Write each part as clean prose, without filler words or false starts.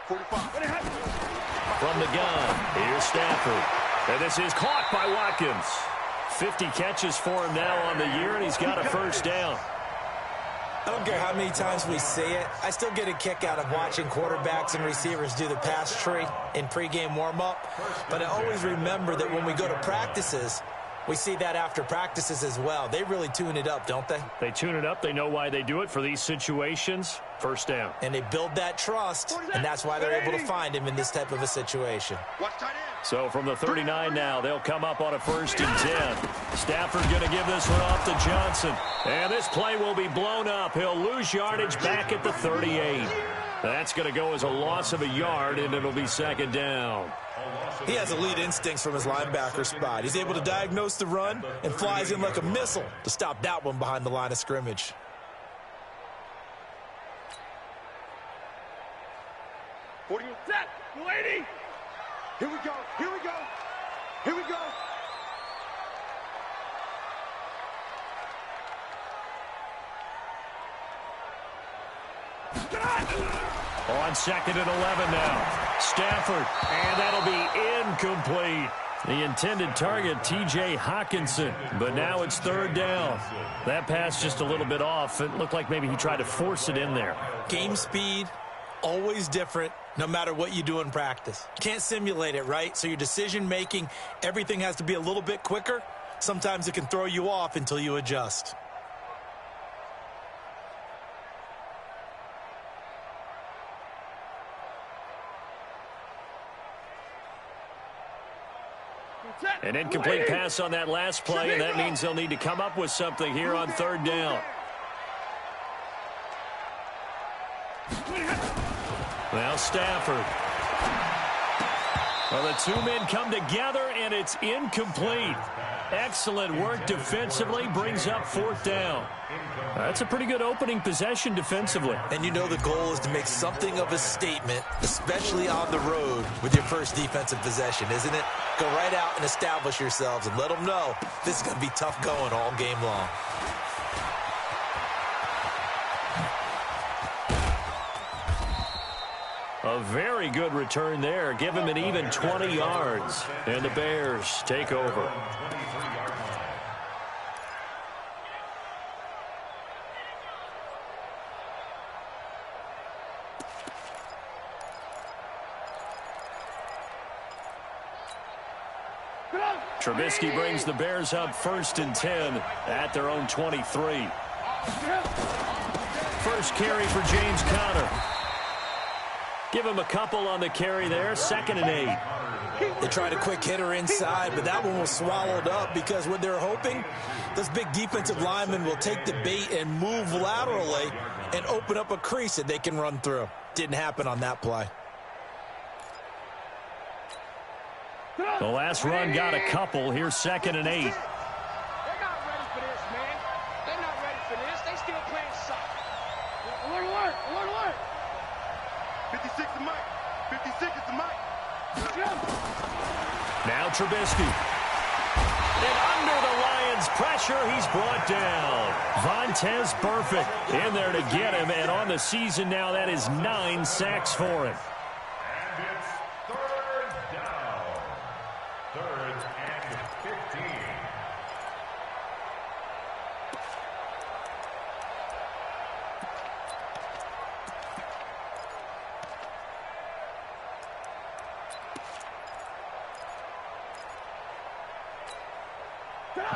From the gun, here's Stafford. And this is caught by Watkins. 50 catches for him now on the year, and he's got a first down. I don't care how many times we see it. I still get a kick out of watching quarterbacks and receivers do the pass tree in pregame warm-up. But I always remember that when we go to practices, we see that after practices as well. They really tune it up, don't they? They tune it up. They know why they do it for these situations. First down. And they build that trust, and that's why they're able to find him in this type of a situation. So from the 39 now, they'll come up on a 1st and 10. Stafford going to give this one off to Johnson. And this play will be blown up. He'll lose yardage back at the 38. That's going to go as a loss of a yard, and it'll be 2nd down. He has elite instincts from his linebacker spot. He's able to diagnose the run and flies in like a missile to stop that one behind the line of scrimmage. Set, lady. Here we go. Here we go. Here we go. On 2nd and 11 now. Stafford, and that'll be incomplete. The intended target, T.J. Hawkinson, but now it's 3rd down. That pass just a little bit off. It looked like maybe he tried to force it in there. Game speed, always different, no matter what you do in practice. You can't simulate it, right? So your decision-making, everything has to be a little bit quicker. Sometimes it can throw you off until you adjust. An incomplete pass on that last play, and that means they'll need to come up with something here on 3rd down. Now Stafford. Well, the two men come together, and it's incomplete. Excellent work defensively, brings up 4th down. That's a pretty good opening possession defensively. And you know the goal is to make something of a statement, especially on the road with your first defensive possession, isn't it? Go right out and establish yourselves and let them know this is going to be tough going all game long. A very good return there. Give him an even 20 yards. And the Bears take over. Trubisky brings the Bears up 1st and 10 at their own 23. First carry for James Conner. Give him a couple on the carry there. 2nd and 8. They tried a quick hitter inside, but that one was swallowed up because what they're hoping, those big defensive linemen will take the bait and move laterally and open up a crease that they can run through. Didn't happen on that play. The last run got a couple. Here's 2nd and 8. They're not ready for this, man. They're not ready for this. They still playing soft. Alert, alert, alert, alert. 56 is Mike. 56 is the Mike. Now Trubisky. And under the Lions' pressure, he's brought down. Vontaze Burfict in there to get him. And on the season now, that is 9 sacks for him.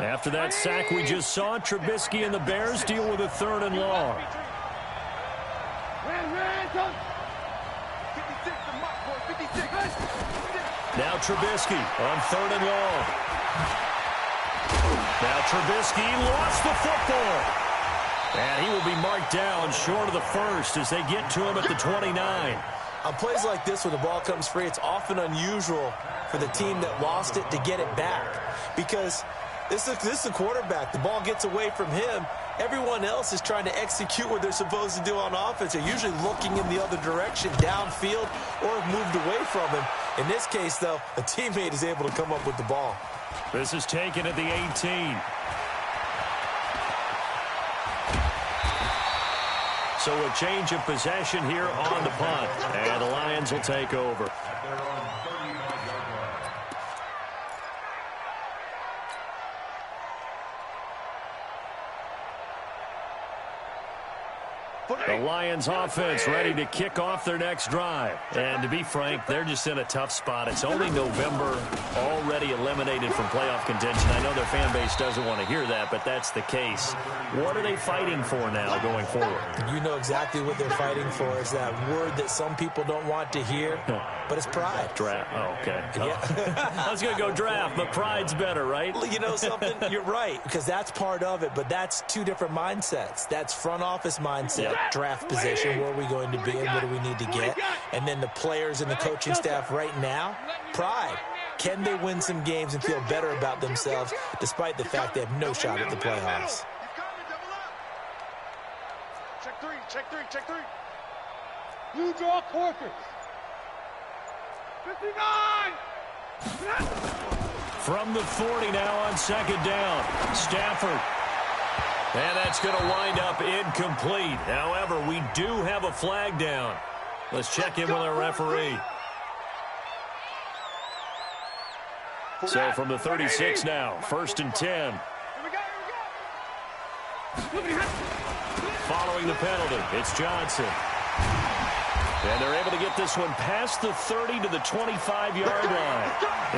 After that sack we just saw, Trubisky and the Bears deal with a 3rd and long. Now Trubisky on 3rd and long. Now Trubisky lost the football. And he will be marked down short of the 1st as they get to him at the 29. On plays like this where the ball comes free, it's often unusual for the team that lost it to get it back. Because this is the quarterback. The ball gets away from him. Everyone else is trying to execute what they're supposed to do on offense. They're usually looking in the other direction, downfield, or moved away from him. In this case, though, a teammate is able to come up with the ball. This is taken at the 18. So a change of possession here on the punt. And the Lions will take over. The Lions offense ready to kick off their next drive. And to be frank, they're just in a tough spot. It's only November, already eliminated from playoff contention. I know their fan base doesn't want to hear that, but that's the case. What are they fighting for now going forward? You know exactly what they're fighting for. Is that word that some people don't want to hear, but it's pride. Draft. Oh, okay. Yeah. I was going to go draft, but pride's better, right? You know something? You're right, because that's part of it, but that's two different mindsets. That's front office mindset. Draft position, where are we going to be and what do we need to get? And then the players and the coaching staff right now, pride. Can they win some games and feel better about themselves despite the fact they have no shot at the playoffs? Check three, check three, check three. You draw quarters. 59! From the 40 now on second down. Stafford. And that's going to wind up incomplete. However, we do have a flag down. Let's check in with our referee. So from the 36 now, 1st and 10. Following the penalty, it's Johnson. And they're able to get this one past the 30 to the 25-yard line.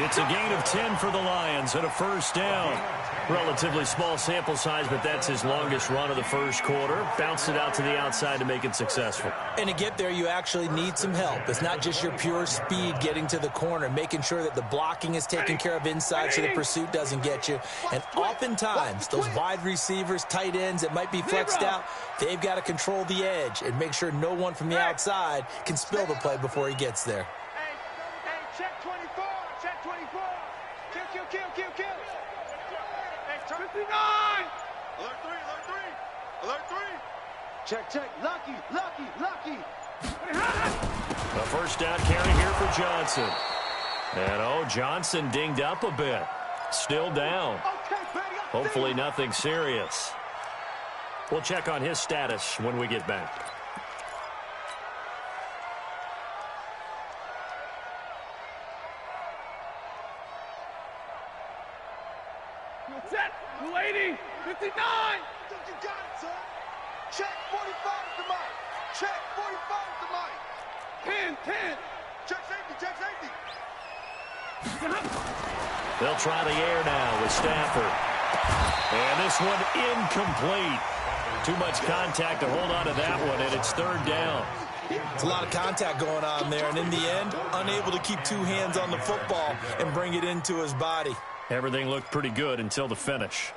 It's a gain of 10 for the Lions and a first down. Relatively small sample size, but that's his longest run of the first quarter. Bounced it out to the outside to make it successful. And to get there, you actually need some help. It's not just your pure speed getting to the corner, making sure that the blocking is taken care of inside so the pursuit doesn't get you. And oftentimes, those wide receivers, tight ends that might be flexed out, they've got to control the edge and make sure no one from the outside can spill the play before he gets there. Hey, check 24, check 24. Kill. 59! Alert 3, alert 3, alert 3. Check. Lucky. A first down carry here for Johnson. And, Johnson dinged up a bit. Still down. Hopefully nothing serious. We'll check on his status when we get back. Set, 280, 59. You got it, son. Check 45 at the mic. Check 45 at the mic. 10. Check safety. They'll try the air now with Stafford. And this one incomplete. Too much contact to hold on to that one, and it's third down. It's a lot of contact going on there, and in the end, unable to keep two hands on the football and bring it into his body. Everything looked pretty good until the finish.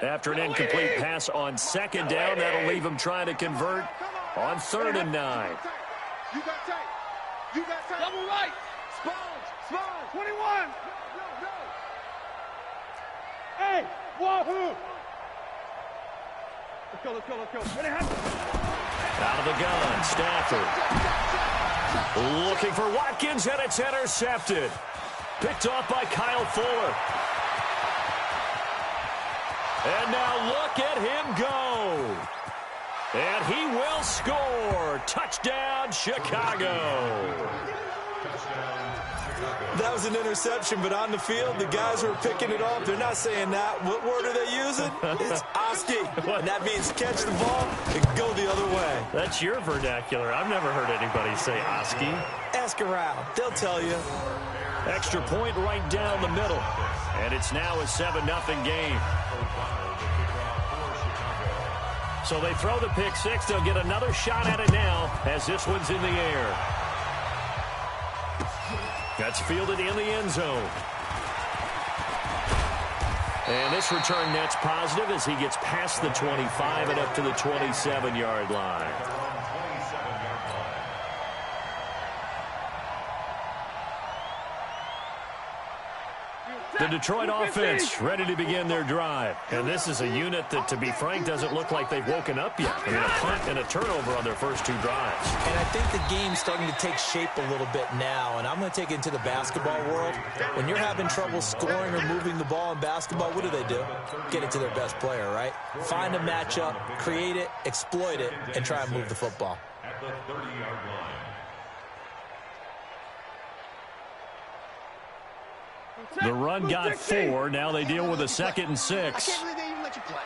After an incomplete pass on second down, that'll leave him trying to convert on 3rd and 9. You got tape. Double right. Spawns. 21. No. Hey, wahoo. Let's go. Out of the gun, Stafford. Looking for Watkins, and it's intercepted. Picked off by Kyle Fuller. And now look at him go. And he will score. Touchdown, Chicago. That was an interception, but on the field, the guys who are picking it off, they're not saying that. What word are they using? It's Oski. And that means catch the ball and go the other way. That's your vernacular. I've never heard anybody say Oski. Ask around. They'll tell you. Extra point right down the middle. And it's now a 7-0 game. So they throw the pick six. They'll get another shot at it now as this one's in the air. That's fielded in the end zone. And this return net's positive as he gets past the 25 and up to the 27-yard line. The Detroit offense ready to begin their drive. And this is a unit that, to be frank, doesn't look like they've woken up yet. I mean, a punt and a turnover on their first 2 drives. And I think the game's starting to take shape a little bit now. And I'm going to take it into the basketball world. When you're having trouble scoring or moving the ball in basketball, what do? Get it to their best player, right? Find a matchup, create it, exploit it, and try and move the football. At the 30-yard line. The run got 4. Now they deal with a 2nd and 6. I can't believe they even let you play.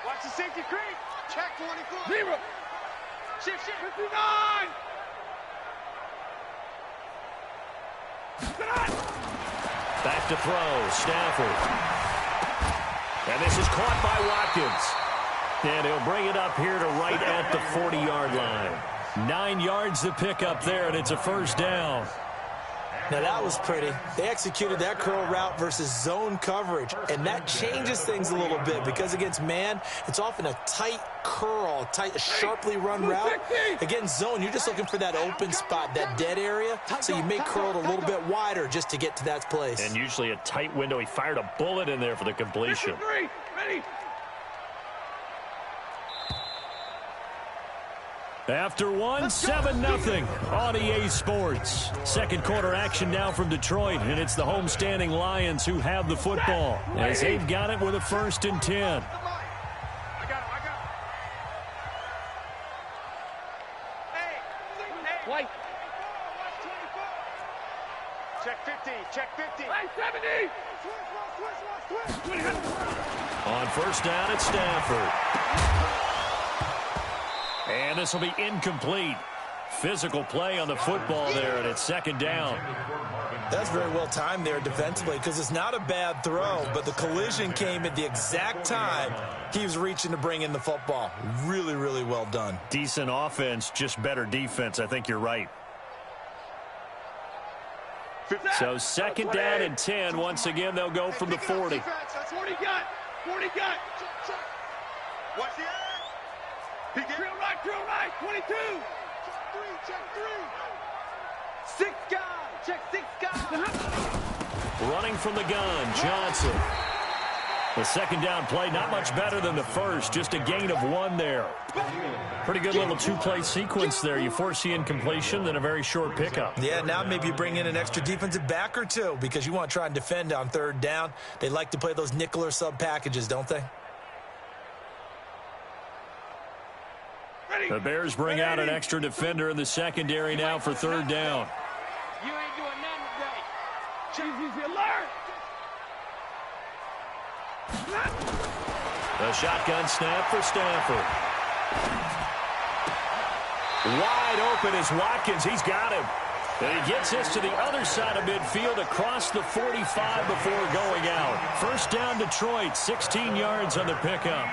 Watch the safety creep. Check 24. 0. Shift. 59. Back to throw. Stafford. And this is caught by Watkins. And he'll bring it up here to right at the 40-yard line. 9 yards to pick up there, and it's a first down. Now, that was pretty. They executed that curl route versus zone coverage, and that changes things a little bit because against man, it's often a tight curl, a sharply run route. Against zone, you're just looking for that open spot, that dead area, so you make curl it a little bit wider just to get to that place. And usually a tight window. He fired a bullet in there for the completion. Ready. After 7-0 on EA Sports. Second quarter action now from Detroit, and it's the homestanding Lions who have the football as they've got it with a 1st and 10. I got him. Hey. White. Check 50. Hey, 70. On first down, it's Stafford. And this will be incomplete. Physical play on the football there, and it's 2nd down. That's very well timed there defensively because it's not a bad throw, but the collision came at the exact time he was reaching to bring in the football. Really, really well done. Decent offense, just better defense. I think you're right. So 2nd down and 10. Once again, they'll go from the 40. 40 got. Watch the eye. Drill right. 22. Check 3. 6 guys. Check 6 guys. Running from the gun, Johnson. The 2nd down play, not much better than the first. Just a gain of 1 there. Pretty good little 2-play sequence there. You force the incompletion, then a very short pickup. Yeah, now maybe you bring in an extra defensive back or 2 because you want to try and defend on 3rd down. They like to play those nickel or sub packages, don't they? The Bears bring out an extra defender in the secondary now for 3rd down. You ain't doing nothing today. Cheesy's alert. The shotgun snap for Stafford. Wide open is Watkins. He's got him. And he gets this to the other side of midfield across the 45 before going out. First down, Detroit, 16 yards on the pickup.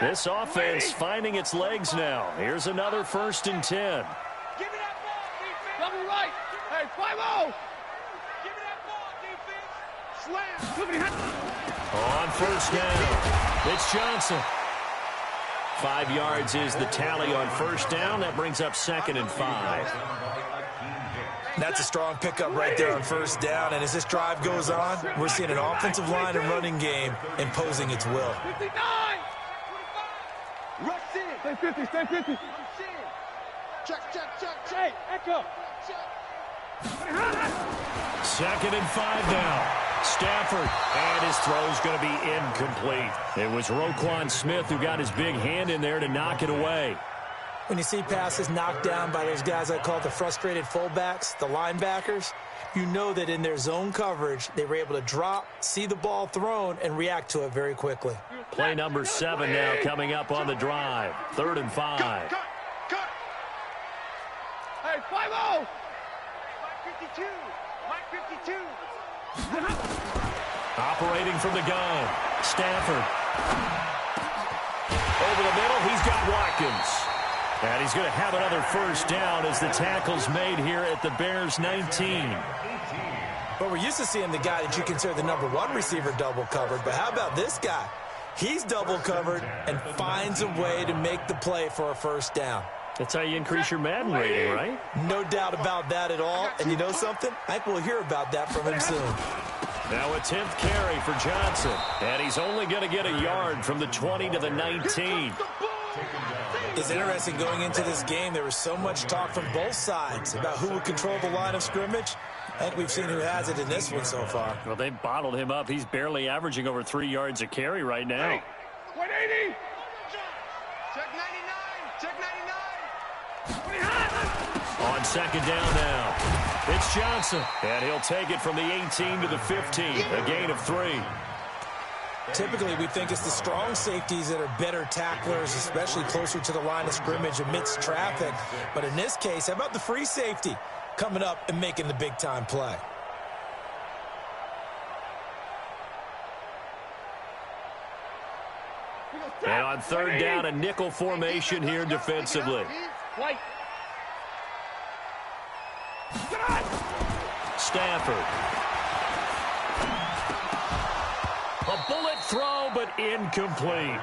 This offense finding its legs now. Here's another 1st and 10. Give me that ball, defense. Double right. Hey, 5-0. Give me that ball, defense. Slam. On first down, it's Johnson. 5 yards is the tally on first down. That brings up 2nd and 5. That's a strong pickup right there on first down. And as this drive goes on, we're seeing an offensive line and running game imposing its will. 59. Rush in. Stay 50. Check. Hey, echo. 2nd and 5 now. Stafford, and his throw's going to be incomplete. It was Roquan Smith who got his big hand in there to knock it away. When you see passes knocked down by those guys I call the frustrated fullbacks, the linebackers, you know that in their zone coverage, they were able to drop, see the ball thrown, and react to it very quickly. Play number 7 now coming up on the drive. 3rd and 5. Cut. Hey, 5-0. Mike 52. Operating from the gun. Stafford. Over the middle, he's got Watkins. And he's going to have another first down as the tackle's made here at the Bears 19. But we're used to seeing the guy that you consider the #1 receiver double covered. But how about this guy? He's double covered and finds a way to make the play for a first down. That's how you increase your Madden rating, right? No doubt about that at all. And you know something? I think we'll hear about that from him soon. Now a 10th carry for Johnson. And he's only going to get a yard from the 20 to the 19. It's interesting going into this game. There was so much talk from both sides about who would control the line of scrimmage. I think we've seen who has it in this one so far. Well, they bottled him up. He's barely averaging over 3 yards a carry right now. 180. Check 99. Check 99. On second down now. It's Johnson. And he'll take it from the 18 to the 15. A gain of 3. Typically, we think it's the strong safeties that are better tacklers, especially closer to the line of scrimmage amidst traffic. But in this case, how about the free safety coming up and making the big-time play? And on third down, a nickel formation here defensively. Stafford. A bullet throw, but incomplete.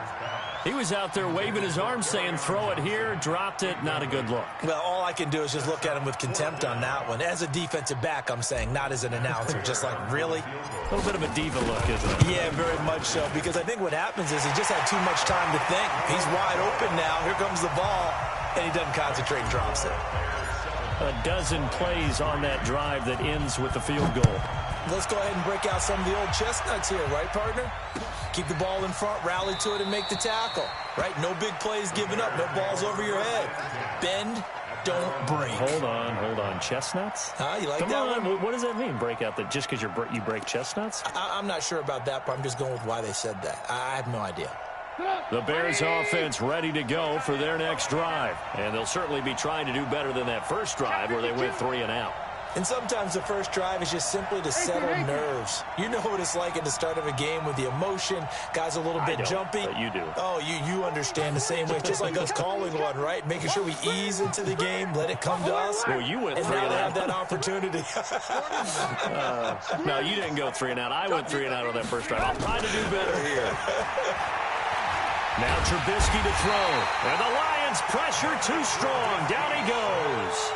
He was out there waving his arms saying, throw it here, dropped it, not a good look. Well, all I can do is just look at him with contempt on that one. As a defensive back, I'm saying, not as an announcer. Just like, really? A little bit of a diva look, isn't it? Yeah, very much so, because I think what happens is he just had too much time to think. He's wide open now. Here comes the ball, and he doesn't concentrate and drops it. A dozen plays on that drive that ends with the field goal. Let's go ahead and break out some of the old chestnuts here, right, partner? Keep the ball in front, rally to it, and make the tackle, right? No big plays given up, no balls over your head. Bend, don't break. Hold on. Chestnuts? You like Come that on. one? What does that mean, break out? That just because you break chestnuts? I'm not sure about that, but I'm just going with why they said that. I have no idea. The Bears offense ready to go for their next drive. And they'll certainly be trying to do better than that first drive where they went 3 and out. And sometimes the first drive is just simply to settle nerves. You know what it's like at the start of a game with the emotion. Guys a little bit jumpy. But you do. Oh, you understand the same way. It's just like us calling one, right? Making sure we ease into the game, let it come to us. Well, you went 3 and and now out. have that opportunity. No, you didn't go 3 and out. I went 3 and out on that first drive. I'll try to do better here. Now Trubisky to throw. And the Lions pressure too strong. Down he goes.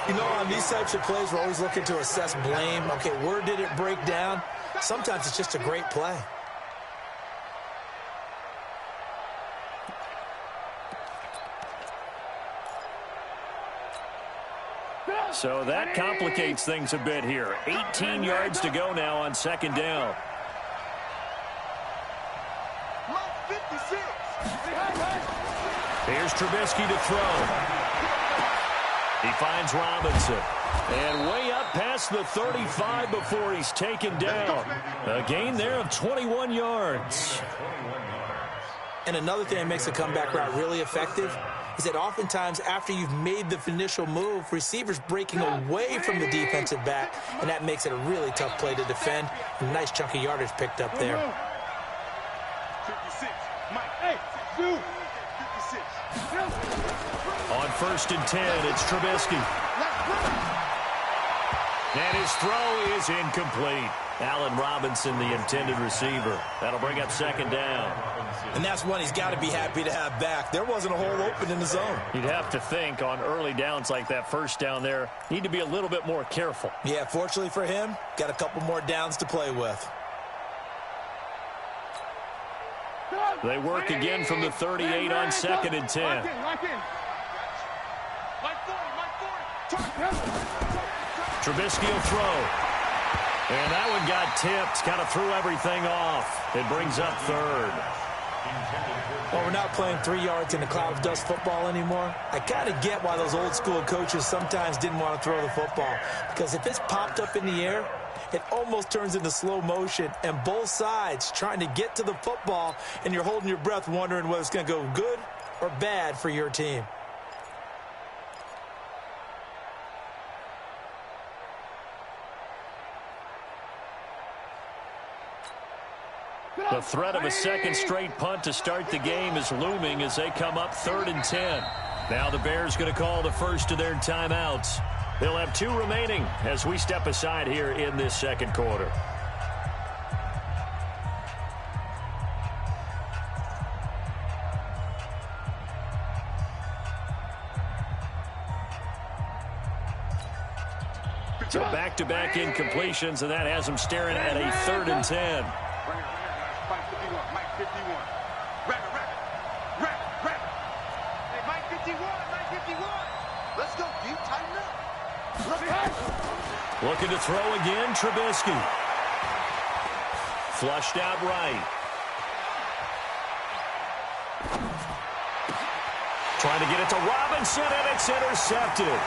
You know, on these types of plays, we're always looking to assess blame. Okay, where did it break down? Sometimes it's just a great play. So that complicates things a bit here. 18 yards to go now on second down. Here's Trubisky to throw. He finds Robinson. And way up past the 35 before he's taken down. A gain there of 21 yards. And another thing that makes a comeback route really effective is that oftentimes after you've made the initial move, receivers breaking away from the defensive back, and that makes it a really tough play to defend. A nice chunk of yardage picked up there. 56. Mike. Hey, dude. 56. On first and 10, it's Trubisky. And his throw is incomplete. Allen Robinson, the intended receiver. That'll bring up second down. And that's one he's got to be happy to have back. There wasn't a hole open in the zone. You'd have to think on early downs like that first down there, need to be a little bit more careful. Yeah, fortunately for him, got a couple more downs to play with. They work again from the 38 on second and 10. Lock in. Mike 40. Trubisky will throw. And that one got tipped. Kind of threw everything off. It brings up third. Well, we're not playing 3 yards in a cloud of dust football anymore. I kind of get why those old school coaches sometimes didn't want to throw the football. Because if it's popped up in the air, it almost turns into slow motion. And both sides trying to get to the football, and you're holding your breath wondering whether it's going to go good or bad for your team. The threat of a second straight punt to start the game is looming as they come up 3rd and 10. Now the Bears going to call the first of their timeouts. They'll have 2 remaining as we step aside here in this second quarter. So back-to-back incompletions, and that has him staring at a 3rd and 10. Mike 51, Mike 51. Rack. Hey, Mike 51. Let's go, D. Tighten up. Looking to throw again, Trubisky. Flushed out right. Trying to get it to Robinson, and it's intercepted.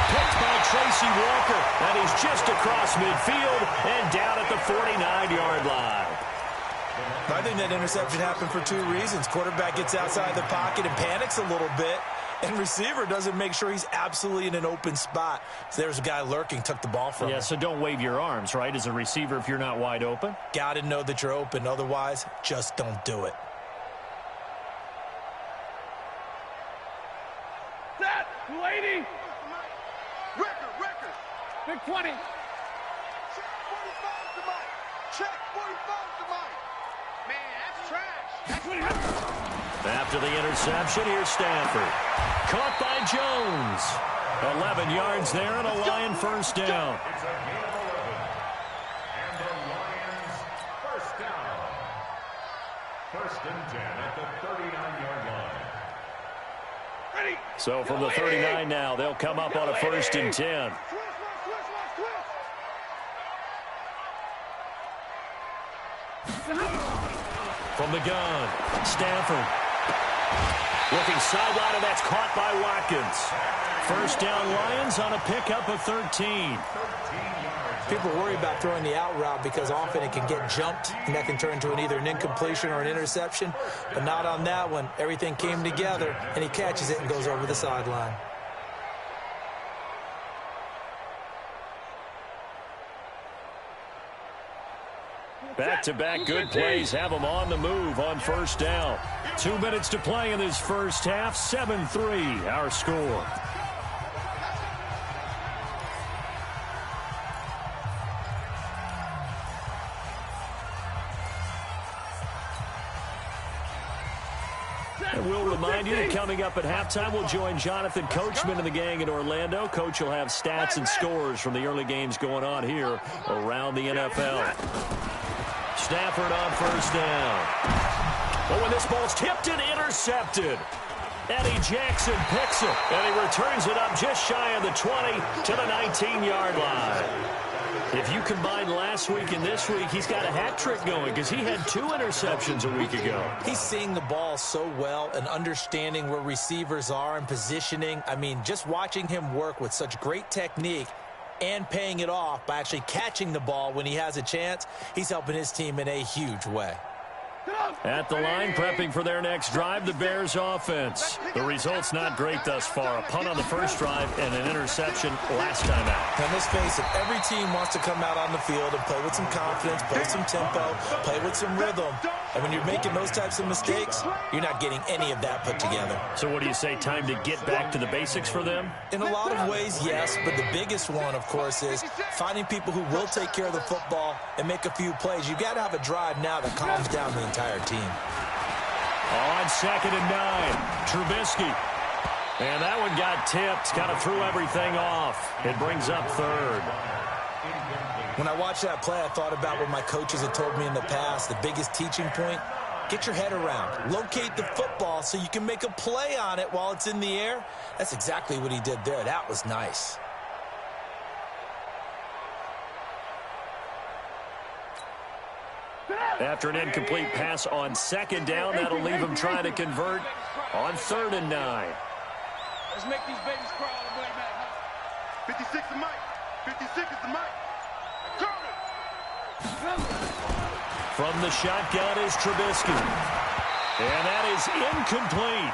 Picked by Tracy Walker, and he's just across midfield and down at the 49-yard line. I think that interception happened for 2 reasons. Quarterback gets outside the pocket and panics a little bit, and receiver doesn't make sure he's absolutely in an open spot. So there's a guy lurking, took the ball from him. Yeah, so don't wave your arms, right, as a receiver if you're not wide open. Got to know that you're open. Otherwise, just don't do it. Set. 280. Record. Big 20. Check 45 to Mike. Check 45 to Mike. Man, that's trash. That's what he has. After the interception, here's Stanford. Caught by Jones. 11 yards there and a Lion first down. It's a gain of 11. And the Lions first down. 1st and 10 at the 39-yard line. Ready. So from the 39 now, they'll come up on a 1st and 10. From the gun, Stanford. Looking sideline, and that's caught by Watkins. First down Lions on a pickup of 13. People worry about throwing the out route because often it can get jumped, and that can turn into either an incompletion or an interception. But not on that one. Everything came together, and he catches it and goes over the sideline. Back-to-back good plays have them on the move on first down. 2 minutes to play in this first half. 7-3 our score. And we'll remind you that coming up at halftime, we'll join Jonathan Coachman and the gang in Orlando. Coach will have stats and scores from the early games going on here around the NFL. Stafford on first down. Oh, and this ball's tipped and intercepted. Eddie Jackson picks it, and he returns it up just shy of the 20 to the 19-yard line. If you combine last week and this week, he's got a hat trick going because he had 2 interceptions a week ago. He's seeing the ball so well and understanding where receivers are and positioning. I mean, just watching him work with such great technique and paying it off by actually catching the ball when he has a chance, he's helping his team in a huge way. At the line, prepping for their next drive, the Bears offense. The result's not great thus far. A punt on the first drive and an interception last time out. And let's face it, every team wants to come out on the field and play with some confidence, play with some tempo, play with some rhythm. And when you're making those types of mistakes, you're not getting any of that put together. So what do you say, time to get back to the basics for them? In a lot of ways, yes, but the biggest one, of course, is finding people who will take care of the football and make a few plays. You've got to have a drive now that calms down the entire team. On 2nd and 9, Trubisky. And that one got tipped, kind of threw everything off. It brings up 3rd. When I watched that play, I thought about what my coaches had told me in the past. The biggest teaching point, get your head around. Locate the football so you can make a play on it while it's in the air. That's exactly what he did there. That was nice. After an incomplete pass on 2nd down, that'll leave him trying to convert on 3rd and 9. Let's make these babies crawl all the way back. 56 is Mike. 56 is the Mike. From the shotgun is Trubisky. And that is incomplete.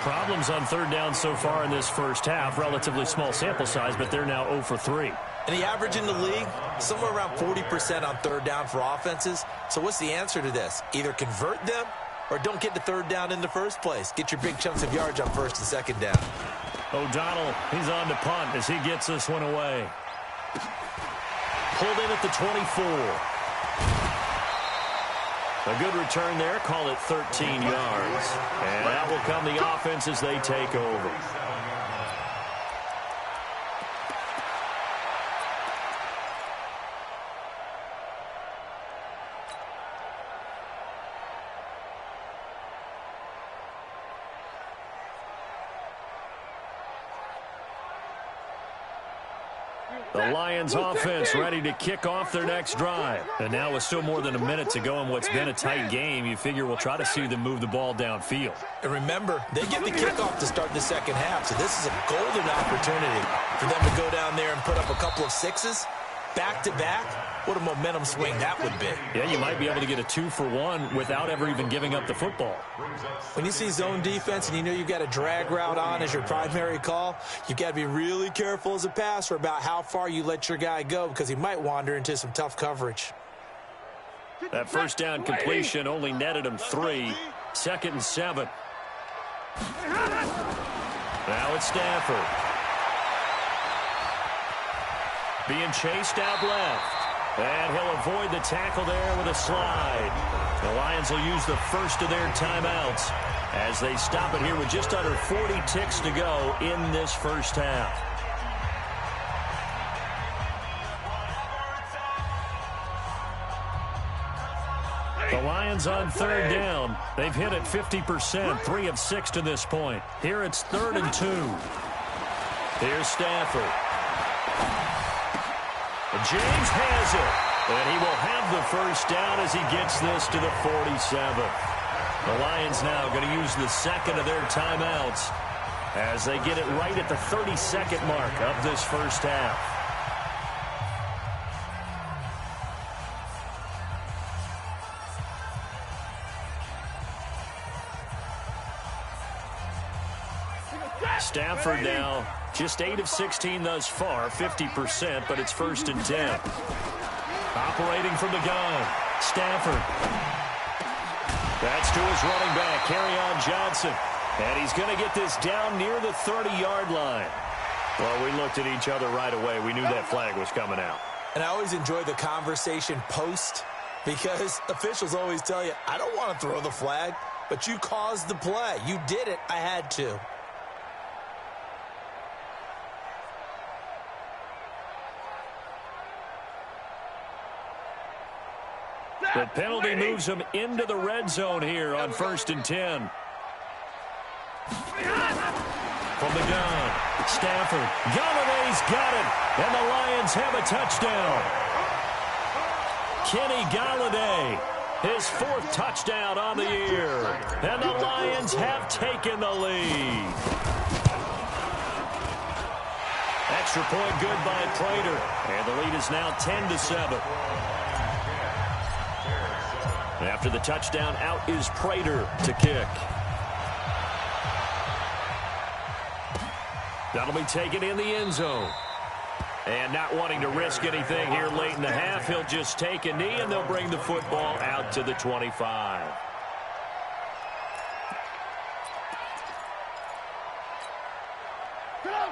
Problems on 3rd down so far in this first half. Relatively small sample size, but they're now 0 for 3. And the average in the league, somewhere around 40% on 3rd down for offenses. So what's the answer to this? Either convert them or don't get to 3rd down in the first place. Get your big chunks of yards on 1st and 2nd down. O'Donnell, he's on to punt as he gets this one away. Pulled in at the 24. A good return there. Call it 13 yards. And that will come the offense as they take over. The Lions offense ready to kick off their next drive. And now with still more than a minute to go in what's been a tight game, you figure we'll try to see them move the ball downfield. And remember, they get the kickoff to start the second half, so this is a golden opportunity for them to go down there and put up a couple of sixes back-to-back. What a momentum swing that would be. Yeah, you might be able to get a 2-for-1 without ever even giving up the football. When you see zone defense and you know you've got a drag route on as your primary call, you've got to be really careful as a passer about how far you let your guy go because he might wander into some tough coverage. That first down completion only netted him 3. 2nd and 7. Now it's Stafford. Being chased out left. And he'll avoid the tackle there with a slide. The Lions will use the first of their timeouts as they stop it here with just under 40 ticks to go in this first half. The Lions on 3rd down. They've hit it 50%, 3 of 6 to this point. Here it's 3rd and 2. Here's Stafford. James has it, and he will have the first down as he gets this to the 47. The Lions now going to use the second of their timeouts as they get it right at the 32nd mark of this first half. Stafford now just 8 of 16 thus far, 50%, but it's 1st and 10. Operating from the gun, Stafford. That's to his running back, Kerryon Johnson. And he's going to get this down near the 30-yard line. Well, we looked at each other right away. We knew that flag was coming out. And I always enjoy the conversation post because officials always tell you, I don't want to throw the flag, but you caused the play. You did it. I had to. The penalty moves him into the red zone here on 1st and 10. From the gun, Stafford. Galladay's got it, and the Lions have a touchdown. Kenny Galladay, his 4th touchdown on the year, and the Lions have taken the lead. Extra point good by Prater, and the lead is now 10-7. After the touchdown, out is Prater to kick. That'll be taken in the end zone. And not wanting to risk anything here late in the half, he'll just take a knee, and they'll bring the football out to the 25.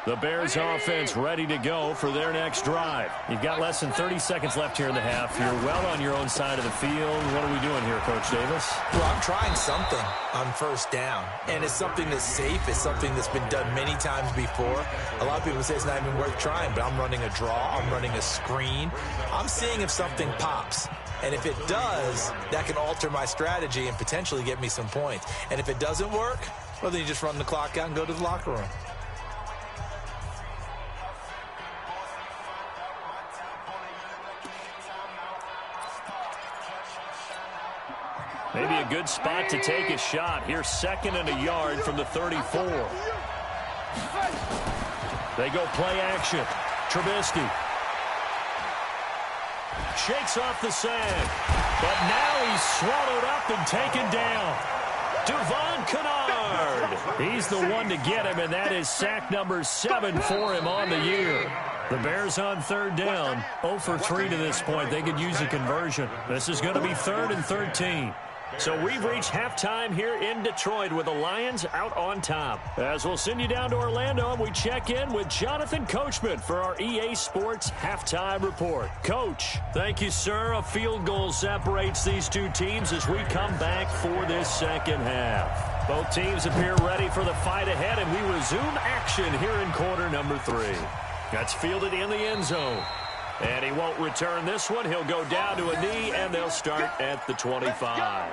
The Bears offense ready to go for their next drive. You've got less than 30 seconds left here in the half. You're well on your own side of the field. What are we doing here, Coach Davis? Well, I'm trying something on 1st down, and it's something that's safe. It's something that's been done many times before. A lot of people say it's not even worth trying, but I'm running a draw. I'm running a screen. I'm seeing if something pops. And if it does, that can alter my strategy and potentially get me some points. And if it doesn't work, well, then you just run the clock out and go to the locker room. Maybe a good spot to take a shot. Here's 2nd and a yard from the 34. They go play action. Trubisky. Shakes off the sand. But now he's swallowed up and taken down. Devon Kennard. He's the one to get him, and that is sack number 7 for him on the year. The Bears on 3rd down. 0 for 3 to this point. They could use a conversion. This is going to be 3rd and 13. So we've reached halftime here in Detroit with the Lions out on top. As we'll send you down to Orlando, we check in with Jonathan Coachman for our EA Sports Halftime Report. Coach, thank you, sir. A field goal separates these two teams as we come back for this second half. Both teams appear ready for the fight ahead, and we resume action here in quarter number 3. That's fielded in the end zone. And he won't return this one. He'll go down to a knee, and they'll start at the 25.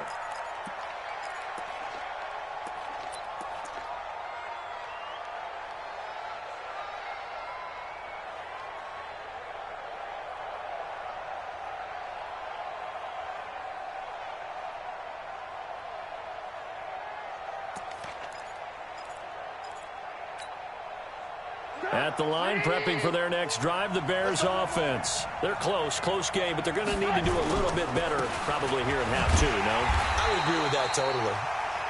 At the line, prepping for their next drive, the Bears offense. They're close game, but they're going to need to do a little bit better probably here in half two, no? I would agree with that totally.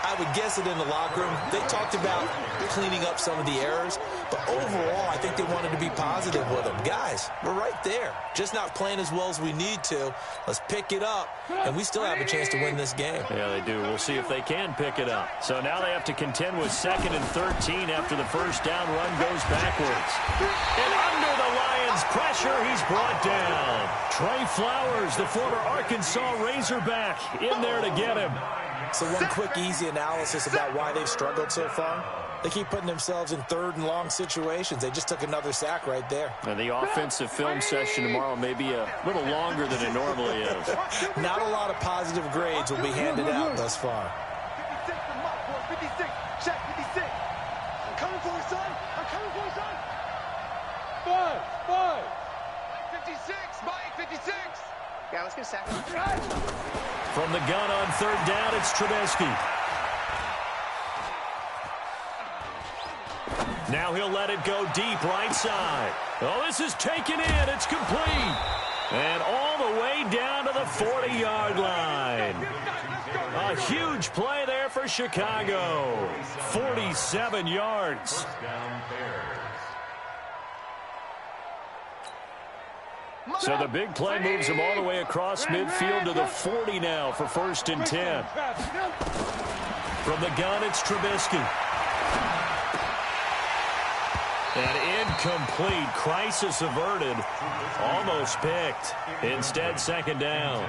I would guess it in the locker room. They talked about cleaning up some of the errors, but overall, I think they wanted to be positive with them. Guys, we're right there. Just not playing as well as we need to. Let's pick it up, and we still have a chance to win this game. Yeah, they do. We'll see if they can pick it up. So now they have to contend with 2nd and 13 after the first down run goes backwards. And under the Lions' pressure, he's brought down. Trey Flowers, the former Arkansas Razorback, in there to get him. So one quick, easy analysis about why they've struggled so far. They keep putting themselves in 3rd and long situations. They just took another sack right there. And the offensive film session tomorrow may be a little longer than it normally is. Not a lot of positive grades will be handed out thus far. 56 for Mike, boy. 56. Check, 56. I'm coming for you, son. I'm coming for you, son. 5. 56, Mike, 56. Yeah, let's get a sack. From the gun on 3rd down, it's Trubisky. Now he'll let it go deep right side. Oh, this is taken in. It's complete. And all the way down to the 40-yard line. A huge play there for Chicago. 47 yards. So the big play moves him all the way across midfield to the 40 now for 1st and 10. From the gun, it's Trubisky. And incomplete. Crisis averted. Almost picked. Instead, 2nd down.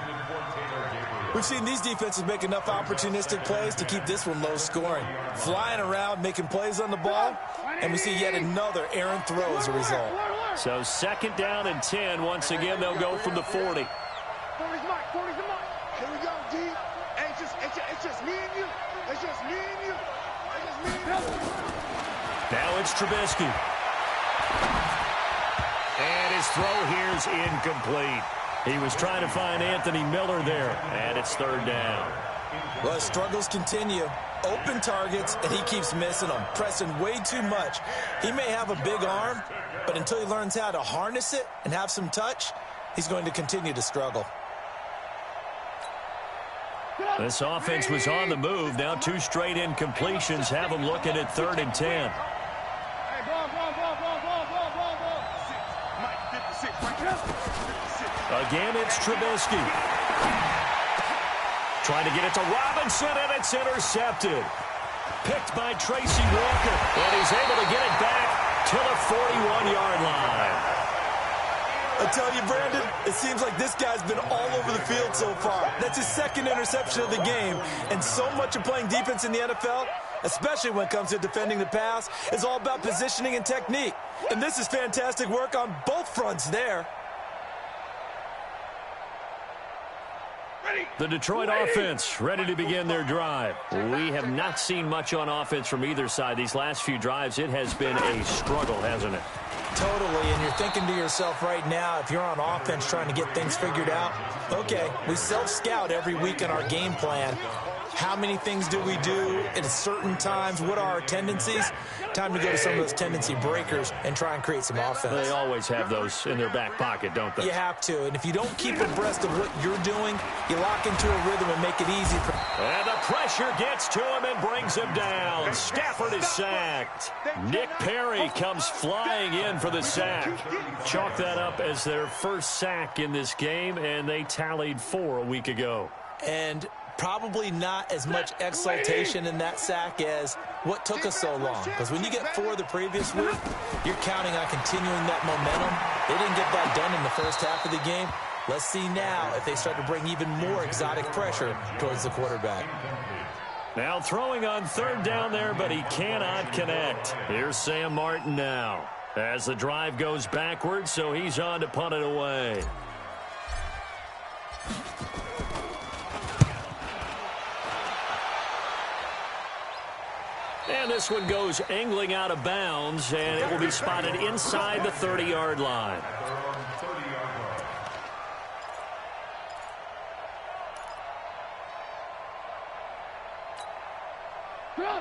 We've seen these defenses make enough opportunistic plays to keep this one low scoring. Flying around, making plays on the ball, and we see yet another errant throw as a result. So 2nd down and 10. Once again, they'll go from the 40. 40's Mike. 40's the Mike. Here we go, D. Hey, it's just me and you. It's just me and you. It's just me and you. Now it's Trubisky. And his throw here's incomplete. He was trying to find Anthony Miller there, and it's 3rd down. Well, his struggles continue. Open targets, and he keeps missing them, pressing way too much. He may have a big arm, but until he learns how to harness it and have some touch, he's going to continue to struggle. This offense was on the move. Now 2 straight incompletions have them looking at 3rd and 10. Again, it's Trubisky. Trying to get it to Robinson, and it's intercepted. Picked by Tracy Walker, and he's able to get it back to the 41-yard line. I tell you, Brandon, it seems like this guy's been all over the field so far. That's his 2nd interception of the game, and so much of playing defense in the NFL, especially when it comes to defending the pass, is all about positioning and technique. And this is fantastic work on both fronts there. The Detroit offense ready to begin their drive. We have not seen much on offense from either side. These last few drives, it has been a struggle, hasn't it? Totally, and you're thinking to yourself right now, if you're on offense trying to get things figured out, okay, we self-scout every week in our game plan. How many things do we do at certain times? What are our tendencies? Time to go to some of those tendency breakers and try and create some offense. They always have those in their back pocket, don't they? You have to, and if you don't keep abreast of what you're doing, you lock into a rhythm and make it easy for... And the pressure gets to him and brings him down. Stafford is sacked. Nick Perry comes flying in for the sack. Chalk that up as their first sack in this game, and they tallied 4 a week ago. And probably not as much exultation in that sack as what took us so long. Because when you get 4 the previous week, you're counting on continuing that momentum. They didn't get that done in the first half of the game. Let's see now if they start to bring even more exotic pressure towards the quarterback. Now throwing on 3rd down there, but he cannot connect. Here's Sam Martin now as the drive goes backwards, so he's on to punt it away. And this one goes angling out of bounds, and it will be spotted inside the 30-yard line.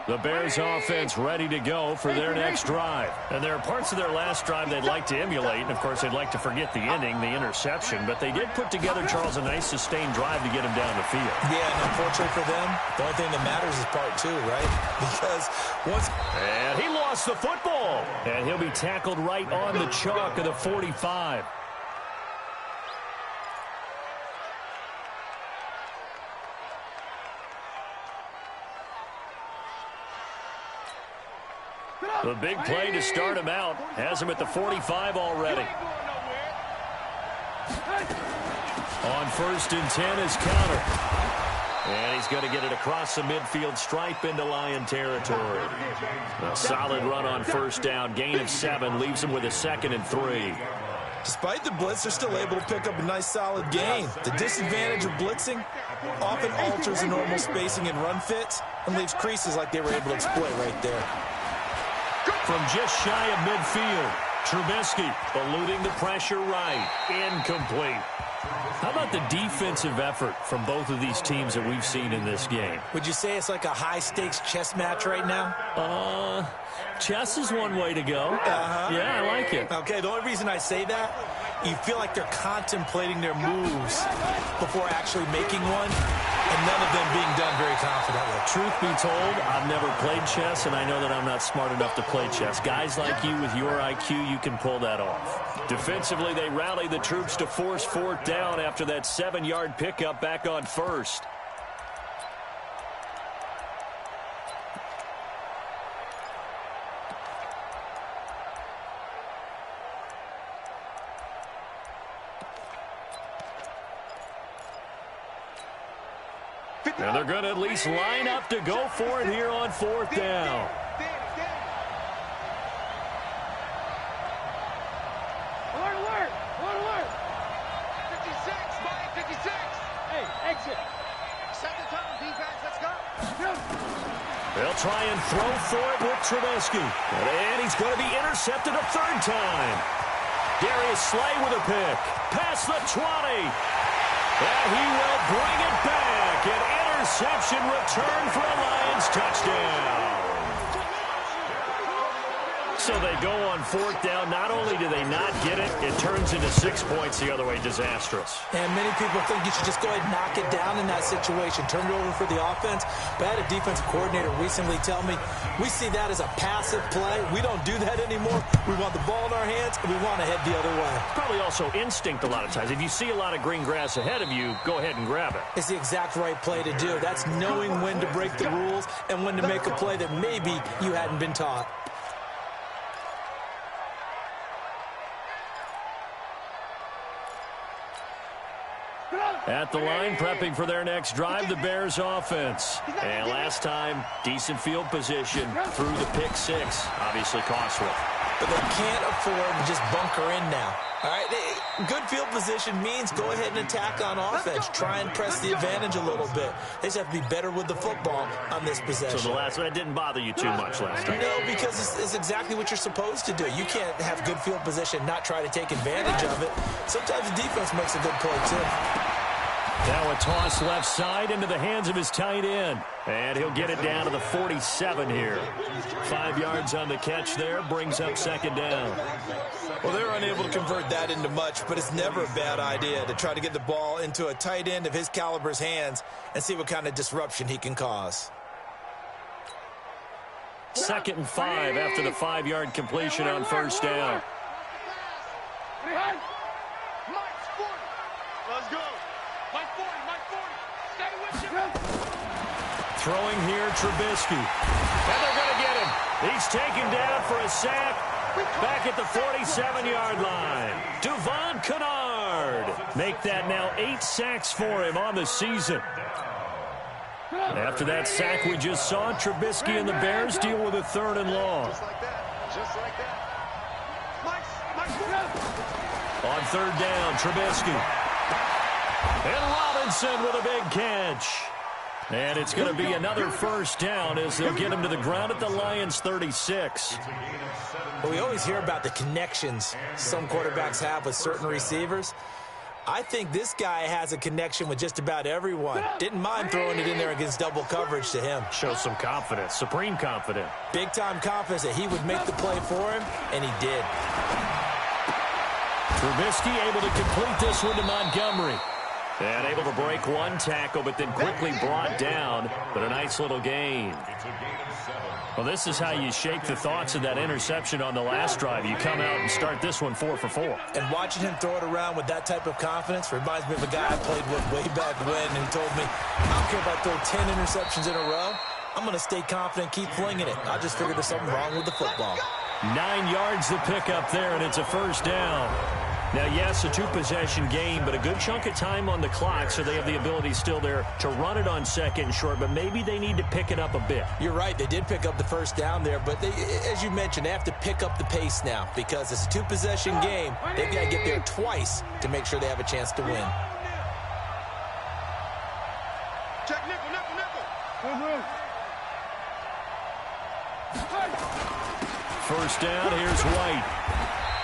The Bears offense ready to go for their next drive. And there are parts of their last drive they'd like to emulate. And, of course, they'd like to forget the ending, the interception. But they did put together, Charles, a nice sustained drive to get him down the field. Yeah, and unfortunately for them, the only thing that matters is part two, right? Because once... And he lost the football. And he'll be tackled right on the chalk of the 45. The big play to start him out has him at the 45 already. On 1st and 10 is Counter. And he's going to get it across the midfield stripe into Lion territory. A solid run on 1st down. Gain of 7 leaves him with a 2nd and 3. Despite the blitz, they're still able to pick up a nice solid gain. The disadvantage of blitzing often alters the normal spacing and run fits and leaves creases like they were able to exploit right there. From just shy of midfield, Trubisky eluding the pressure right. Incomplete. How about the defensive effort from both of these teams that we've seen in this game? Would you say it's like a high-stakes chess match right now? Chess is one way to go. Yeah, I like it. Okay, the only reason I say that, you feel like they're contemplating their moves before actually making one, and none of them being done very confidently. Truth be told, I've never played chess, and I know that I'm not smart enough to play chess. Guys like you with your IQ, you can pull that off. Defensively, they rally the troops to force 4th down after that 7-yard pickup back on 1st. And they're going to at least line up to go for it here on 4th down. Alert, alert! Alert, alert! 56, Mike, 56! Hey, exit! Set the tone, defense, let's go! They'll try and throw for it with Trubisky. And he's going to be intercepted a 3rd time. Darius Slay with a pick. Past the 20. And he will bring it back. An interception return for a Lions touchdown. So they go on 4th down. Not only do they not get it, it turns into 6 points the other way. Disastrous. And many people think you should just go ahead and knock it down in that situation. Turn it over for the offense. But I had a defensive coordinator recently tell me, we see that as a passive play. We don't do that anymore. We want the ball in our hands, and we want to head the other way. Probably also instinct a lot of times. If you see a lot of green grass ahead of you, go ahead and grab it. It's the exact right play to do. That's knowing when to break the rules and when to make a play that maybe you hadn't been taught. At the line, prepping for their next drive, the Bears offense. And last time, decent field position through the pick 6. Obviously costly. But they can't afford to just bunker in now. All right, good field position means go ahead and attack on offense. Try and press the advantage a little bit. They just have to be better with the football on this possession. So the last one didn't bother you too much last time? No, because it's exactly what you're supposed to do. You can't have good field position, not try to take advantage of it. Sometimes the defense makes a good play, too. Now a toss left side into the hands of his tight end. And he'll get it down to the 47 here. 5 yards on the catch there, brings up 2nd down. Well, they're unable to convert that into much, but it's never a bad idea to try to get the ball into a tight end of his caliber's hands and see what kind of disruption he can cause. 2nd and 5 after the 5-yard completion on 1st down. Let's go! Mike 40, Mike 40! Stay with you! Throwing here, Trubisky. And they're going to get him. He's taken down for a sack back at the 47-yard line. Devon Kennard. Make that now 8 sacks for him on the season. After that sack we just saw, Trubisky and the Bears deal with a 3rd and long. Just like that. Just like that. Mike, On 3rd down, Trubisky. And Robinson with a big catch. And it's going to be another 1st down as they'll get him to the ground at the Lions' 36. Well, we always hear about the connections some quarterbacks have with certain receivers. I think this guy has a connection with just about everyone. Didn't mind throwing it in there against double coverage to him. Shows some confidence, supreme confidence. Big-time confidence that he would make the play for him, and he did. Trubisky able to complete this one to Montgomery. And able to break one tackle, but then quickly brought down. But a nice little gain. Well, this is how you shake the thoughts of that interception on the last drive. You come out and start this one 4 for 4. And watching him throw it around with that type of confidence reminds me of a guy I played with way back when, and he told me, I don't care if I throw 10 interceptions in a row. I'm going to stay confident, keep flinging it. I just figured there's something wrong with the football. 9 yards to pick up there, and it's a first down. Now, yes, a 2-possession game, but a good chunk of time on the clock, so they have the ability still there to run it on second and short, but maybe they need to pick it up a bit. You're right. They did pick up the first down there, but they, as you mentioned, they have to pick up the pace now because it's a 2-possession game. They've got to get there twice to make sure they have a chance to win. Check nickel, nickel, nickel. First down, here's White.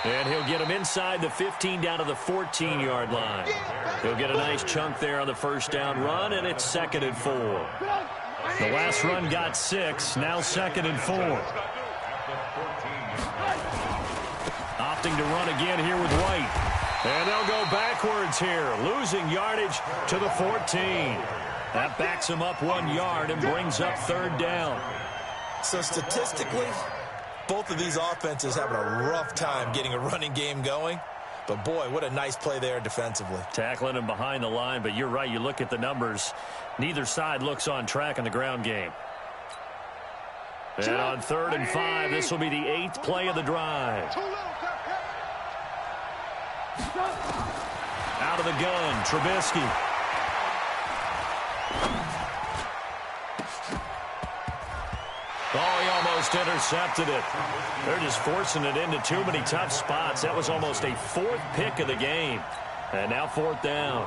And he'll get him inside the 15 down to the 14-yard line. He'll get a nice chunk there on the first down run, and it's 2nd and 4. The last run got 6, now 2nd and 4. Opting to run again here with White. And they'll go backwards here, losing yardage to the 14. That backs him up 1 yard and brings up 3rd down. So statistically, both of these offenses having a rough time getting a running game going. But, boy, what a nice play there defensively. Tackling him behind the line, but you're right. You look at the numbers. Neither side looks on track in the ground game. And on 3rd and 5, this will be the 8th play of the drive. Out of the gun, Trubisky. Oh, he almost intercepted it. They're just forcing it into too many tough spots. That was almost a 4th pick of the game. And now 4th down.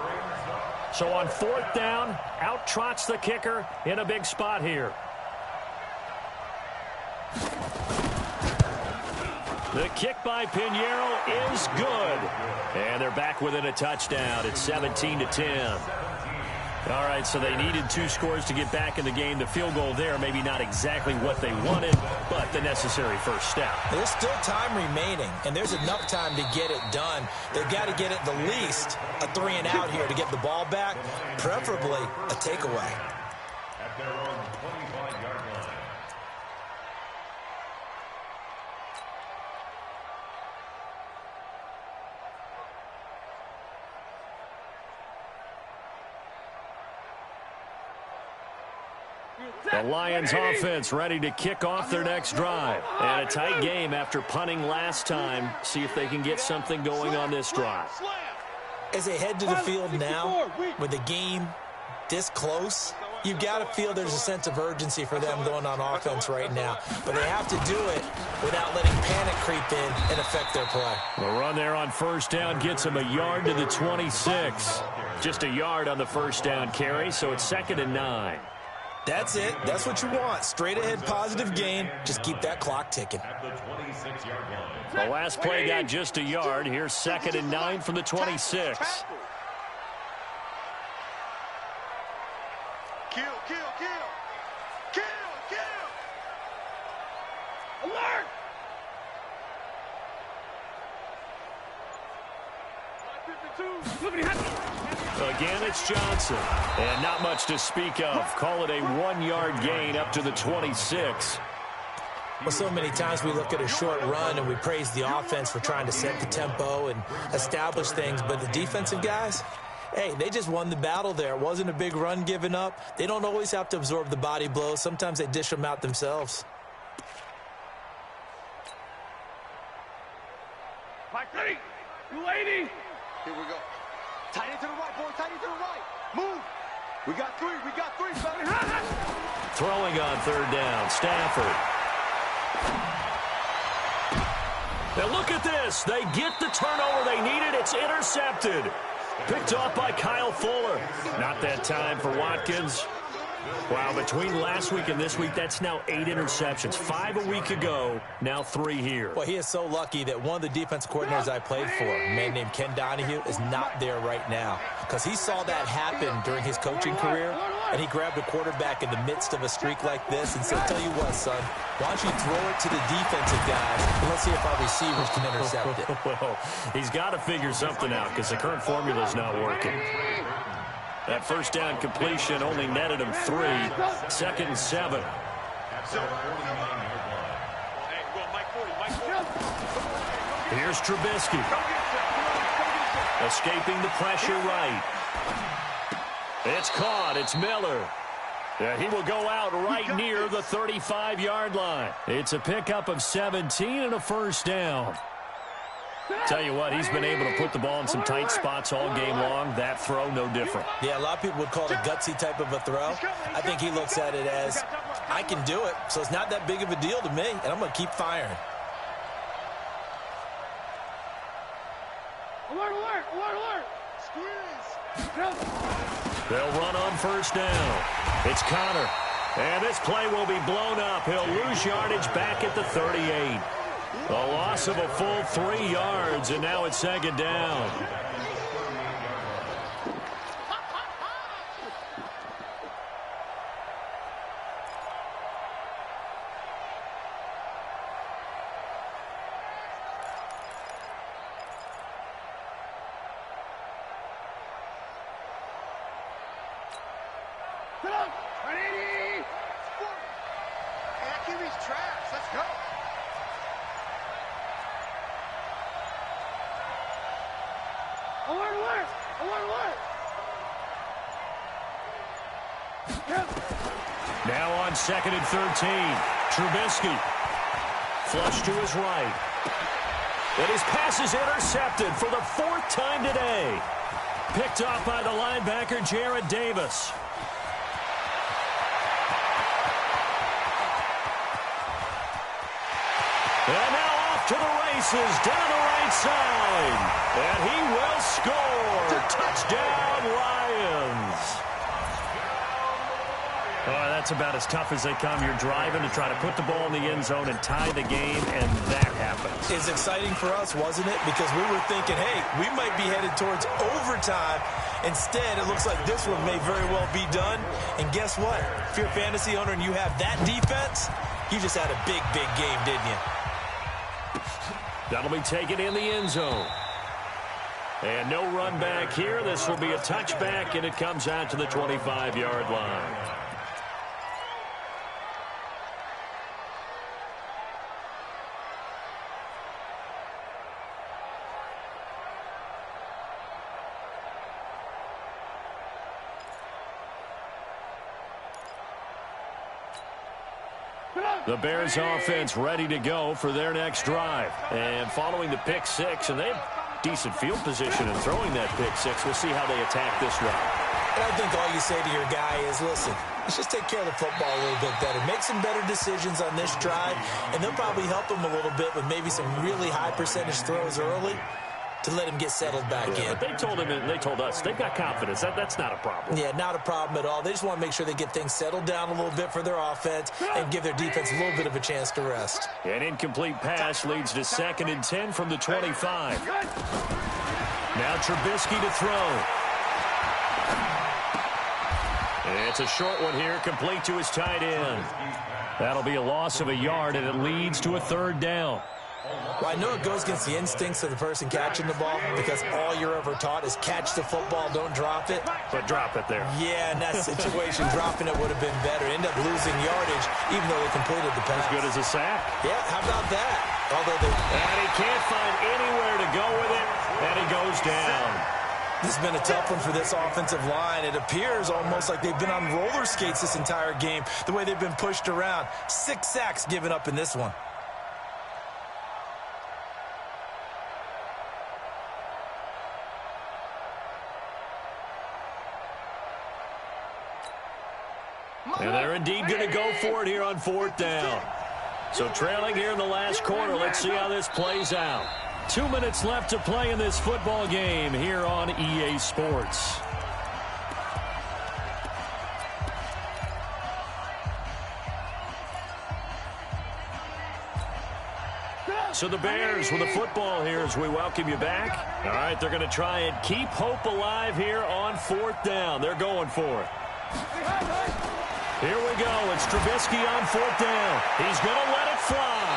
So on 4th down, out trots the kicker in a big spot here. The kick by Pinheiro is good. And they're back within a touchdown. It's 17-10. All right, so they needed 2 scores to get back in the game. The field goal there, maybe not exactly what they wanted, but the necessary first step. There's still time remaining, and there's enough time to get it done. They've got to get at the least a 3-and-out here to get the ball back, preferably a takeaway. At their own 25-yard line. The Lions offense ready to kick off their next drive. And a tight game after punting last time. See if they can get something going on this drive. As they head to the field now, with the game this close, you've got to feel there's a sense of urgency for them going on offense right now. But they have to do it without letting panic creep in and affect their play. The run there on first down gets them a yard to the 26. Just a yard on the first down carry, so it's 2nd and 9. That's it. That's what you want. Straight ahead, positive gain. Just keep that clock ticking. At the 26-yard line. The last play got just a yard. Here's 2nd and 9 from the 26. Kill, kill, kill. Kill, kill. Alert! Again, it's Johnson. And not much to speak of. Call it a 1-yard gain up to the 26. Well, so many times we look at a short run and we praise the offense for trying to set the tempo and establish things. But the defensive guys, hey, they just won the battle there. It wasn't a big run given up. They don't always have to absorb the body blows. Sometimes they dish them out themselves. Mike, ready? You lady? Here we go. Tight into the right, boy. Tight into the right. Move. We got 3. We got 3, fellas. Throwing on 3rd down, Stafford. Now look at this. They get the turnover they needed. It's intercepted. Picked off by Kyle Fuller. Not that time for Watkins. Wow, between last week and this week, that's now 8 interceptions. 5 a week ago, now 3 here. Well, he is so lucky that one of the defense coordinators I played for, a man named Ken Donahue, is not there right now. Because he saw that happen during his coaching career, and he grabbed a quarterback in the midst of a streak like this and said, tell you what, son, why don't you throw it to the defensive guys, and let's see if our receivers can intercept it. Well, he's got to figure something out because the current formula is not working. That first down completion only netted him 3. 2nd and 7. Here's Trubisky. Escaping the pressure right. It's caught. It's Miller. Yeah, he will go out right near the 35-yard line. It's a pickup of 17 and a first down. Tell you what, he's been able to put the ball in some tight spots all game long. That throw, no different. Yeah, a lot of people would call it a gutsy type of a throw. I think he looks at it as, I can do it, so it's not that big of a deal to me, and I'm going to keep firing. Alert, alert, alert, alert. Squeeze. They'll run on first down. It's Connor. And this play will be blown up. He'll lose yardage back at the 38. A loss of a full 3 yards, and now it's 2nd down. Ready? Kiwi's trash. Let's go. Alert, alert! Alert, alert! Now on 2nd and 13. Trubisky. Flush to his right. And his pass is intercepted for the 4th time today. Picked off by the linebacker, Jared Davis. And now off to the races, down the right side. And he will score. Touchdown, Lions. Oh, that's about as tough as they come. You're driving to try to put the ball in the end zone and tie the game, and that happens. It's exciting for us, wasn't it? Because we were thinking, hey, we might be headed towards overtime. Instead, it looks like this one may very well be done. And guess what? If you're a fantasy owner and you have that defense, you just had a big, big game, didn't you? That'll be taken in the end zone. And no run back here. This will be a touchback, and it comes out to the 25-yard line. The Bears offense ready to go for their next drive. And following the pick 6, and they have decent field position in throwing that pick 6. We'll see how they attack this drive. And I think all you say to your guy is, listen, let's just take care of the football a little bit better. Make some better decisions on this drive, and they'll probably help him a little bit with maybe some really high percentage throws early to let him get settled back in. But they told him, and they told us, they've got confidence. That's not a problem. Yeah, not a problem at all. They just want to make sure they get things settled down a little bit for their offense and give their defense a little bit of a chance to rest. An incomplete pass leads to 2nd and 10 from the 25. Now Trubisky to throw. It's a short one here, complete to his tight end. That'll be a loss of a yard, and it leads to a 3rd down. Well, I know it goes against the instincts of the person catching the ball because all you're ever taught is catch the football, don't drop it. But drop it there. Yeah, in that situation, dropping it would have been better. End up losing yardage, even though they completed the pass. As good as a sack. Yeah, how about that? And he can't find anywhere to go with it, and he goes down. This has been a tough one for this offensive line. It appears almost like they've been on roller skates this entire game, the way they've been pushed around. 6 sacks given up in this one. And they're indeed going to go for it here on 4th down. So trailing here in the last quarter. Let's see how this plays out. 2 minutes left to play in this football game here on EA Sports. So the Bears with the football here as we welcome you back. All right, they're going to try and keep hope alive here on 4th down. They're going for it. Here we go. It's Trubisky on 4th down. He's going to let it fly.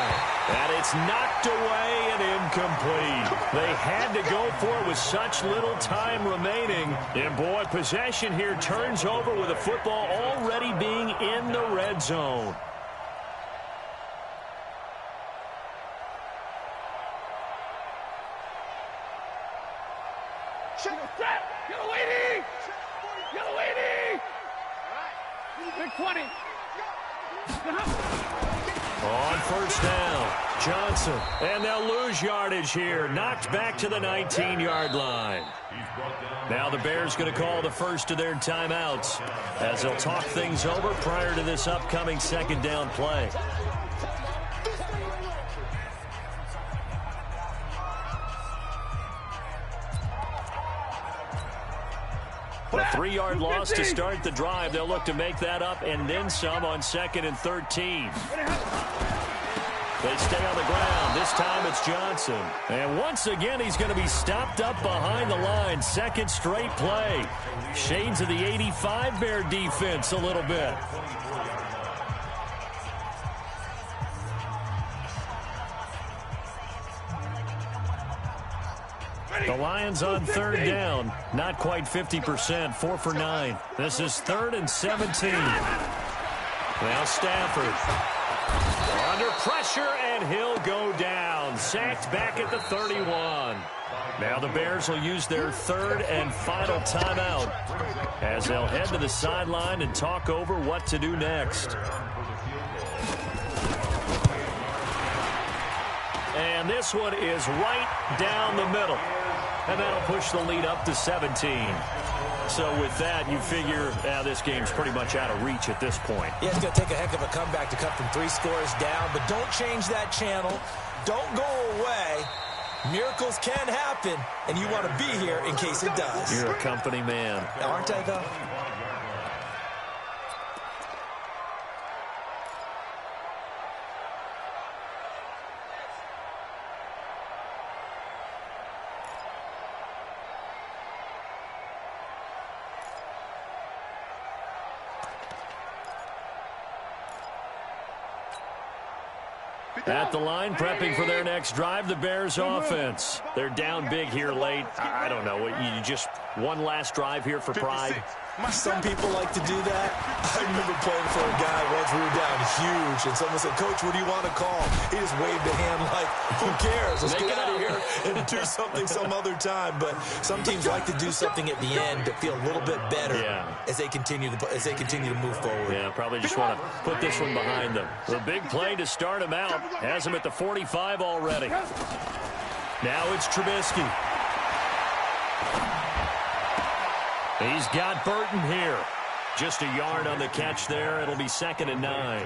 And it's knocked away and incomplete. They had to go for it with such little time remaining. And, boy, possession here turns over with the football already being in the red zone. Yellow 80! Yellow 80! Big 20. On 1st down, Johnson. And they'll lose yardage here. Knocked back to the 19-yard line. Now the Bears going to call the first of their timeouts as they'll talk things over prior to this upcoming 2nd down play. A 3-yard loss to start the drive. They'll look to make that up and then some on 2nd and 13. They stay on the ground. This time it's Johnson. And once again, he's going to be stopped up behind the line. 2nd straight play. Shades of the 85 Bear defense a little bit. The Lions on 3rd down. Not quite 50%. 4 for 9. This is 3rd and 17. Now Stafford. Under pressure, and he'll go down. Sacked back at the 31. Now the Bears will use their 3rd and final timeout as they'll head to the sideline and talk over what to do next. And this one is right down the middle. And that'll push the lead up to 17. So with that, you figure this game's pretty much out of reach at this point. Yeah, it's going to take a heck of a comeback to come from 3 scores down. But don't change that channel. Don't go away. Miracles can happen, and you want to be here in case it does. You're a company man. Aren't I, though? At the line, prepping for their next drive, the Bears offense. They're down big here late. I don't know. You just one last drive here for pride. Some people like to do that. I remember playing for a guy once. We were down huge, and someone said, "Coach, what do you want to call?" He just waved a hand like, "Who cares? Let's get out of here and do something some other time." But some teams like to do something at the end to feel a little bit better as they continue to move forward. Yeah, probably just want to put this one behind them. The big play to start him out has him at the 45 already. Now it's Trubisky. He's got Burton here. Just a yard on the catch there. It'll be 2nd and 9.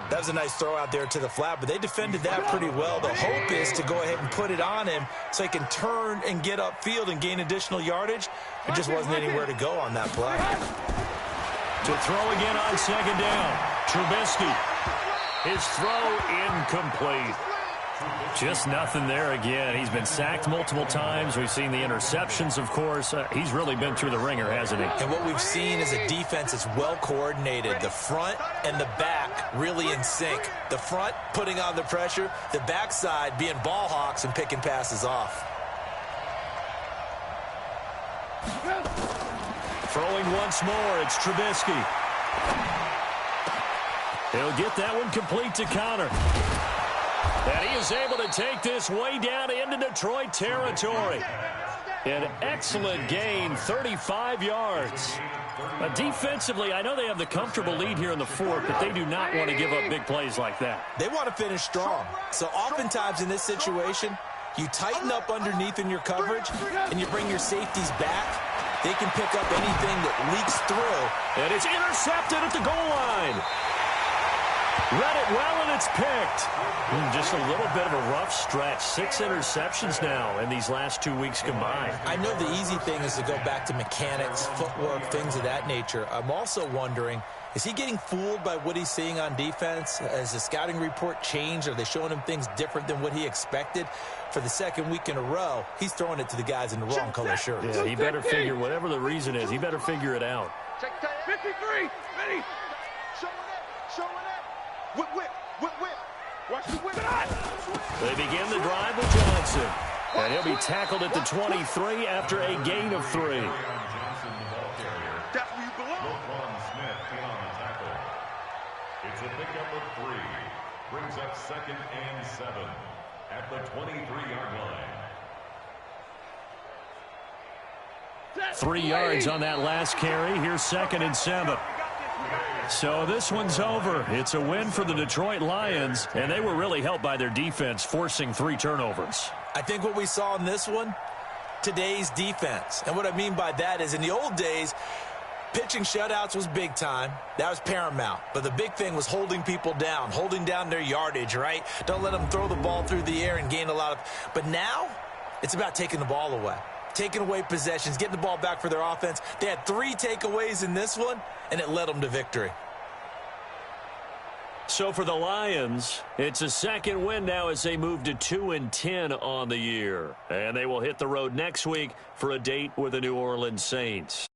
That was a nice throw out there to the flat, but they defended that pretty well. The hope is to go ahead and put it on him so he can turn and get upfield and gain additional yardage. There just wasn't anywhere to go on that play. To throw again on 2nd down. Trubisky. His throw incomplete. Just nothing there again. He's been sacked multiple times. We've seen the interceptions, of course. He's really been through the ringer, hasn't he? And what we've seen is a defense that's well coordinated. The front and the back really in sync. The front putting on the pressure. The backside being ball hawks and picking passes off. Throwing once more. It's Trubisky. He'll get that one complete to Connor. And he is able to take this way down into Detroit territory. An excellent gain, 35 yards. Defensively, I know they have the comfortable lead here in the 4th, but they do not want to give up big plays like that. They want to finish strong. So oftentimes in this situation, you tighten up underneath in your coverage, and you bring your safeties back. They can pick up anything that leaks through. And it's intercepted at the goal line. Read it well, and it's picked. Just a little bit of a rough stretch. 6 interceptions now in these last 2 weeks combined. I know the easy thing is to go back to mechanics, footwork, things of that nature. I'm also wondering Is he getting fooled by what he's seeing on defense? Has the scouting report changed? Are they showing him things different than what he expected? For the second week in a row, he's throwing it to the guys in the wrong color shirts. Yeah, he better figure, whatever the reason is, he better figure it out. 53, ready. Showing it. Whip. Watch the whip. They begin the drive with Johnson. And he'll be tackled at the 23 after a gain of 3. That's where you belong. It's a pickup of 3. Brings up 2nd and 7 at the 23-yard line. 3 yards on that last carry. Here's 2nd and 7. So this one's over. It's a win for the Detroit Lions, and they were really helped by their defense, forcing 3 turnovers. I think what we saw in this one, today's defense. And what I mean by that is in the old days, pitching shutouts was big time. That was paramount. But the big thing was holding people down, holding down their yardage, right? Don't let them throw the ball through the air and gain a lot of... But now, it's about taking the ball away. Taking away possessions, getting the ball back for their offense. They had 3 takeaways in this one, and it led them to victory. So for the Lions, it's a 2nd win now as they move to 2-10 on the year. And they will hit the road next week for a date with the New Orleans Saints.